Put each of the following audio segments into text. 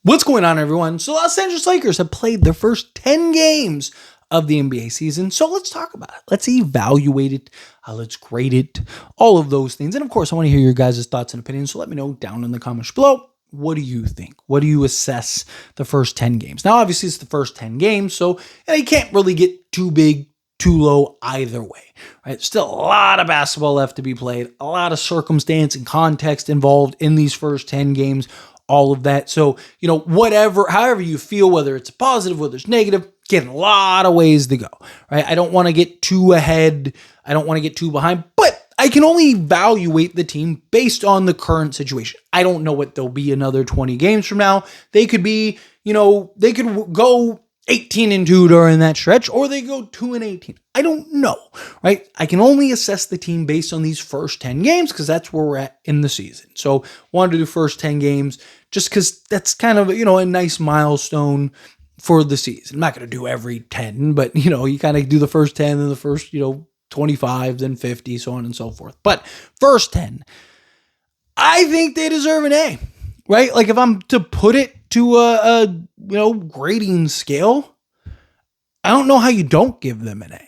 What's going on, everyone? So Los Angeles Lakers have played their first 10 games of the NBA season. So let's talk about it. Let's evaluate it. Let's grade it. All of those things. And of course, I want to hear your guys' thoughts and opinions. So let me know down in the comments below. What do you think? What do you assess the first 10 games? Now, obviously, it's the first 10 games. So you can't really get too big, too low either way, right? Still a lot of basketball left to be played. A lot of circumstance and context involved in these first 10 games. All of that. So, however you feel, whether it's positive, whether it's negative, getting a lot of ways to go, right? I don't want to get too ahead. I don't want to get too behind, but I can only evaluate the team based on the current situation. I don't know what they'll be another 20 games from now. They could be, they could go 18-2 during that stretch, or they go 2-18. I don't know, right? I can only assess the team based on these first 10 games because that's where we're at in the season. So wanted to do first 10 games just because that's kind of, a nice milestone for the season. I'm not going to do every 10, but, you kind of do the first 10 and the first, 25, then 50, so on and so forth. But first 10, I think they deserve an A, right? Like if I'm to put it to a grading scale, I don't know how you don't give them an A,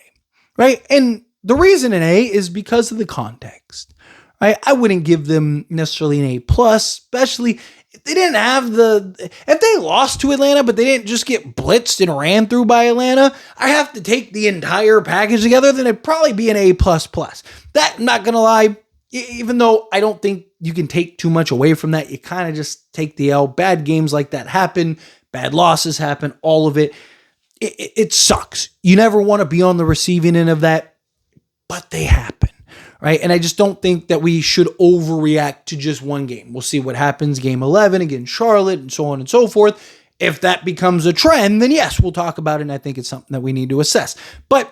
right? And the reason an A is because of the context, right? I wouldn't give them necessarily an A+, especially if they didn't have if they lost to Atlanta, but they didn't just get blitzed and ran through by Atlanta, I have to take the entire package together, then it'd probably be an A++. That, I'm not going to lie, even though I don't think you can take too much away from that, you kind of just take the L. Bad games like that happen, bad losses happen, all of it. It sucks. You never want to be on the receiving end of that, but they happen, right? And I just don't think that we should overreact to just one game. We'll see what happens game 11 against Charlotte and so on and so forth. If that becomes a trend, then yes, we'll talk about it, and I think it's something that we need to assess. But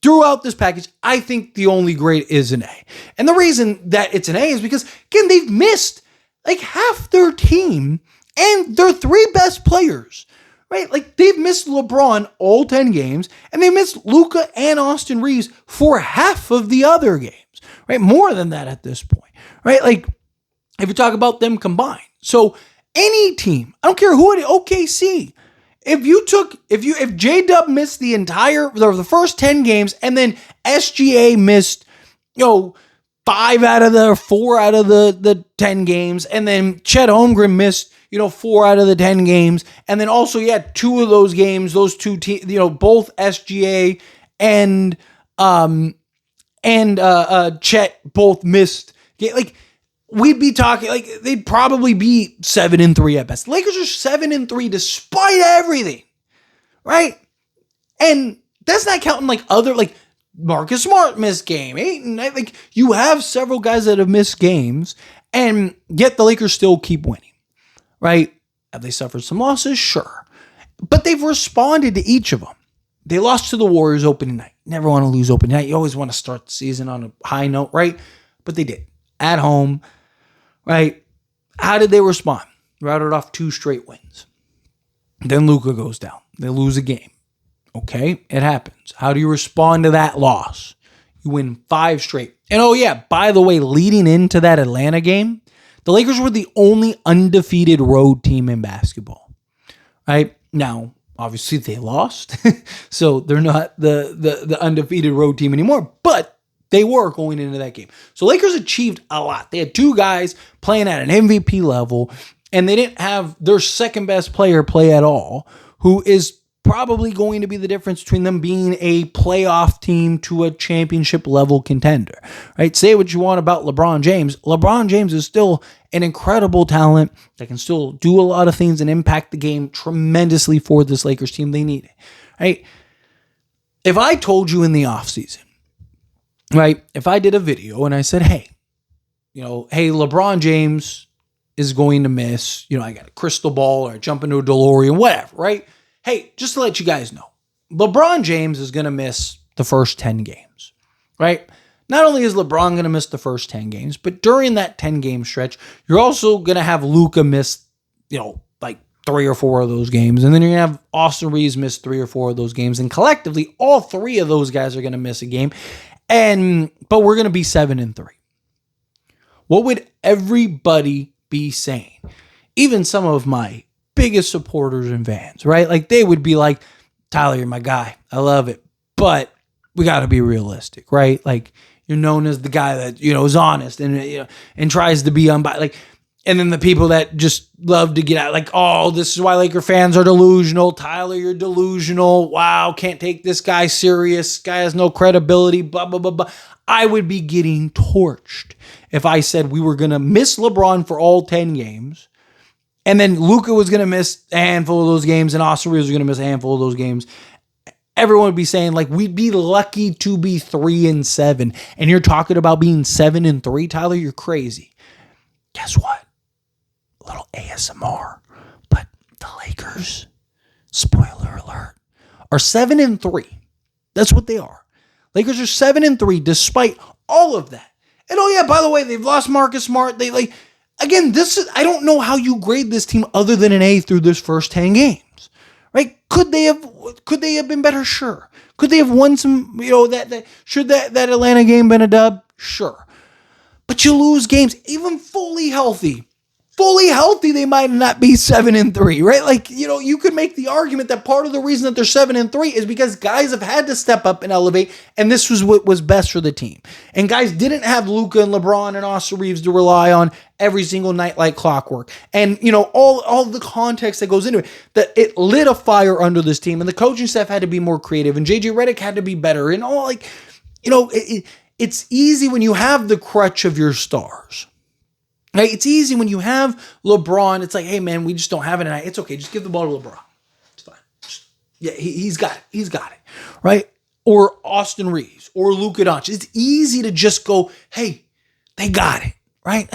throughout this package, I think the only grade is an A. And the reason that it's an A is because, again, they've missed like half their team and their three best players, right? Like they've missed LeBron all 10 games, and they missed Luka and Austin Reeves for half of the other games, right? More than that at this point, right? Like if you talk about them combined. So any team, I don't care who it is, OKC, if J-Dub missed the first 10 games, and then SGA missed, 4 out of the 10 games, and then Chet Holmgren missed, 4 out of the 10 games, and then also, 2 of those games, those two teams, both SGA and Chet both missed. Like, we'd be talking, like, they'd probably be 7-3 at best. Lakers are 7-3 despite everything, right? And that's not counting, like, other, like, Marcus Smart missed game. Like, you have several guys that have missed games, and yet the Lakers still keep winning, right? Have they suffered some losses? Sure. But they've responded to each of them. They lost to the Warriors opening night. Never want to lose opening night. You always want to start the season on a high note, right? But they did. At home, right? How did they respond? Routed off 2 straight wins. Then Luka goes down. They lose a game. Okay, it happens. How do you respond to that loss? You win 5 straight. And by the way, leading into that Atlanta game, the Lakers were the only undefeated road team in basketball. Right? Now, obviously they lost. So they're not the undefeated road team anymore. But they were going into that game. So Lakers achieved a lot. They had 2 guys playing at an MVP level, and they didn't have their second best player play at all, who is probably going to be the difference between them being a playoff team to a championship level contender, right? Say what you want about LeBron James. LeBron James is still an incredible talent that can still do a lot of things and impact the game tremendously for this Lakers team. They need it, right? If I told you in the offseason, right, if I did a video and I said, hey, LeBron James is going to miss, I got a crystal ball or I jump into a DeLorean, whatever, right? Hey, just to let you guys know, LeBron James is going to miss the first 10 games, right? Not only is LeBron going to miss the first 10 games, but during that 10-game stretch, you're also going to have Luka miss, like 3 or 4 of those games. And then you're going to have Austin Reeves miss 3 or 4 of those games. And collectively, all 3 of those guys are going to miss a game. But we're going to be 7-3. What would everybody be saying? Even some of my biggest supporters and fans, right? Like they would be like, Tyler, you're my guy. I love it. But we got to be realistic, right? Like you're known as the guy that, is honest and tries to be unbiased. Like, and then the people that just love to get out, like, oh, this is why Laker fans are delusional. Tyler, you're delusional. Wow, can't take this guy serious. This guy has no credibility, blah, blah, blah, blah. I would be getting torched if I said we were going to miss LeBron for all 10 games, and then Luka was going to miss a handful of those games, and Austin Reeves was going to miss a handful of those games. Everyone would be saying, like, we'd be lucky to be 3-7. And you're talking about being 7-3, Tyler? You're crazy. Guess what? A little ASMR. But the Lakers, spoiler alert, are 7-3. That's what they are. Lakers are 7-3 despite all of that. And oh yeah, by the way, they've lost Marcus Smart. Again, I don't know how you grade this team other than an A through this first 10 games. Right? Could they have been better? Sure. Could they have won some, should that Atlanta game been a dub? Sure. But you lose games, even fully healthy, they might not be 7-3, right? Like, you could make the argument that part of the reason that they're 7-3 is because guys have had to step up and elevate, and this was what was best for the team. And guys didn't have Luka and LeBron and Austin Reeves to rely on every single night like clockwork. And, all the context that goes into it, that it lit a fire under this team, and the coaching staff had to be more creative, and JJ Redick had to be better, and all, it's easy when you have the crutch of your stars. Right? It's easy when you have LeBron. It's like, hey, man, we just don't have it tonight. It's okay. Just give the ball to LeBron. It's fine. He's got it. He's got it. Right? Or Austin Reeves or Luka Doncic. It's easy to just go, hey, they got it. Right?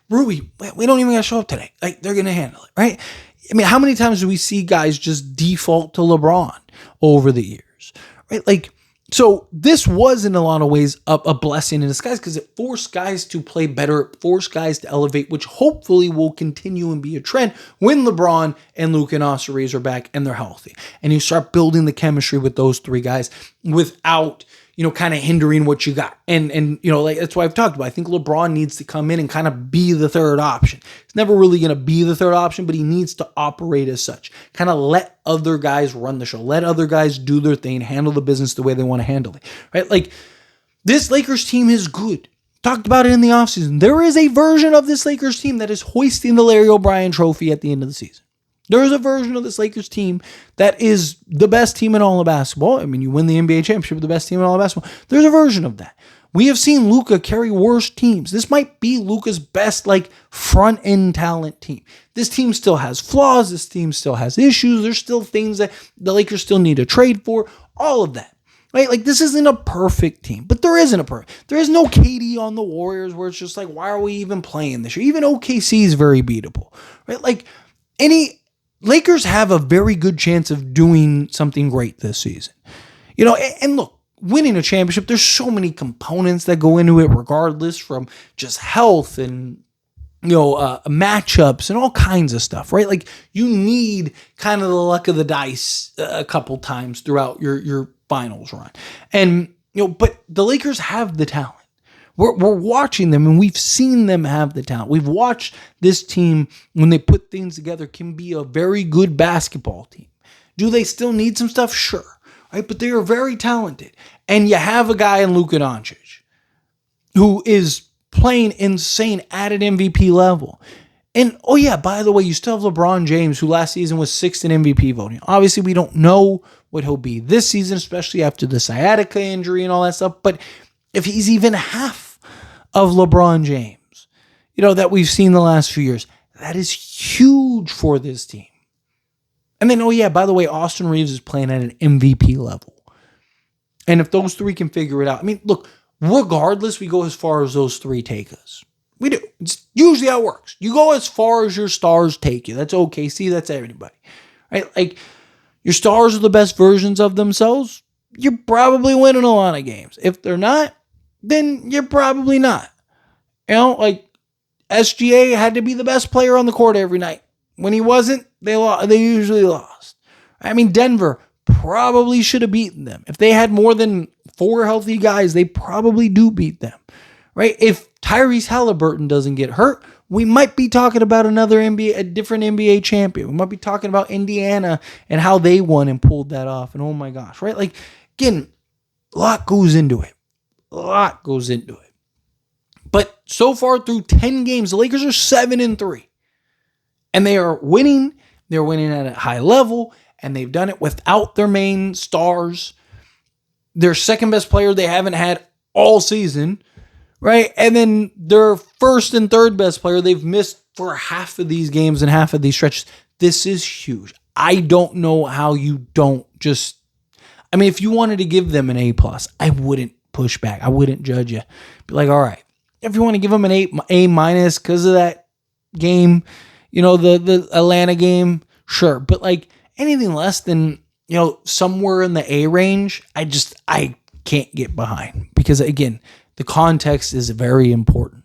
Rui, we don't even got to show up today. Like, they're going to handle it. Right? I mean, how many times do we see guys just default to LeBron over the years? Right? Like, so this was in a lot of ways a blessing in disguise because it forced guys to play better, it forced guys to elevate, which hopefully will continue and be a trend when LeBron and Luka and Austin Reeves are back and they're healthy. And you start building the chemistry with those three guys without, kind of hindering what you got. And that's why I've talked about. I think LeBron needs to come in and kind of be the third option. He's never really going to be the third option, but he needs to operate as such. Kind of let other guys run the show. Let other guys do their thing, handle the business the way they want to handle it. Right? Like, this Lakers team is good. Talked about it in the offseason. There is a version of this Lakers team that is hoisting the Larry O'Brien trophy at the end of the season. There is a version of this Lakers team that is the best team in all of basketball. I mean, you win the NBA championship with the best team in all of basketball. There's a version of that. We have seen Luka carry worse teams. This might be Luka's best, front-end talent team. This team still has flaws. This team still has issues. There's still things that the Lakers still need to trade for. All of that. Right? Like, this isn't a perfect team, but there isn't a perfect. There is no KD on the Warriors where it's just like, why are we even playing this year? Even OKC is very beatable. Right? Like, Lakers have a very good chance of doing something great this season. And look, winning a championship, there's so many components that go into it, regardless, from just health and, matchups and all kinds of stuff, right? Like, you need kind of the luck of the dice a couple times throughout your finals run. And, but the Lakers have the talent. We're watching them, and we've seen them have the talent. We've watched this team, when they put things together, can be a very good basketball team. Do they still need some stuff? Sure. Right? But they are very talented. And you have a guy in Luka Doncic who is playing insane at an MVP level. And, oh yeah, by the way, you still have LeBron James, who last season was 6th in MVP voting. Obviously, we don't know what he'll be this season, especially after the sciatica injury and all that stuff. But if he's even half of LeBron James, that we've seen the last few years, that is huge for this team. And then, oh yeah, by the way, Austin Reeves is playing at an MVP level. And if those three can figure it out, I mean, look, regardless, we go as far as those three take us. We do. It's usually how it works. You go as far as your stars take you. That's OKC. That's everybody. Right? Like, your stars are the best versions of themselves. You're probably winning a lot of games. If they're not, then you're probably not. Like, SGA had to be the best player on the court every night. When he wasn't, they usually lost. I mean, Denver probably should have beaten them. If they had more than 4 healthy guys, they probably do beat them. Right? If Tyrese Halliburton doesn't get hurt, we might be talking about another NBA, a different NBA champion. We might be talking about Indiana and how they won and pulled that off. And oh my gosh, right? Like, again, a lot goes into it. A lot goes into it. But so far through 10 games, the Lakers are 7-3. And they are winning. They're winning at a high level. And they've done it without their main stars. Their second best player they haven't had all season. Right? And then their first and third best player they've missed for half of these games and half of these stretches. This is huge. I don't know how you don't just... I mean, if you wanted to give them an A+, I wouldn't push back. I wouldn't judge you. Be like, all right, if you want to give them an A- because of that game, the Atlanta game, sure. But like anything less than, somewhere in the A range, I can't get behind. Because again, the context is very important.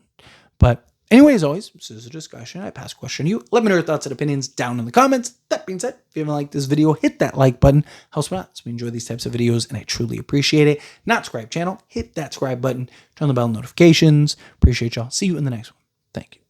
But anyway, as always, this is a discussion. I pass a question to you. Let me know your thoughts and opinions down in the comments. That being said, if you haven't liked this video, hit that like button. Helps me out. So we enjoy these types of videos, and I truly appreciate it. Not subscribe channel, hit that subscribe button. Turn on the bell notifications. Appreciate y'all. See you in the next one. Thank you.